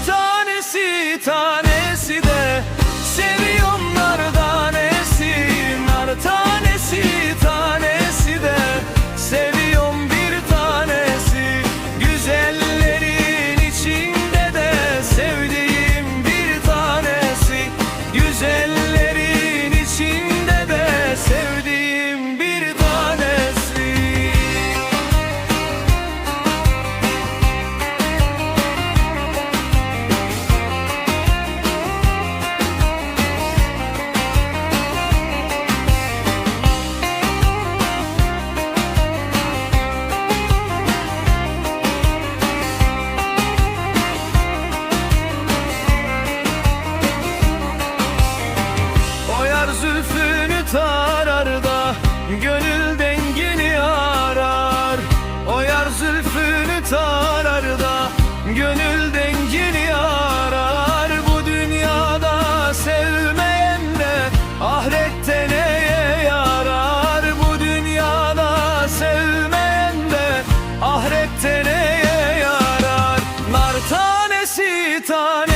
tanesi tanesi de seviyorum nar tanesi. Nar tanesi tanesi de seviyorum bir tanesi. Güzellerin içinde de sevdiğim bir tanesi. Güzellerin içinde de sevdiğim bir tanesi. Zülfünü tarar da gönül dengini arar. O yar zülfünü tarar da gönül dengini arar. Bu dünyada sevmeyenler ahirette neye yarar? Bu dünyada sevmeyenler ahirette neye yarar? Nar tanesi tanesi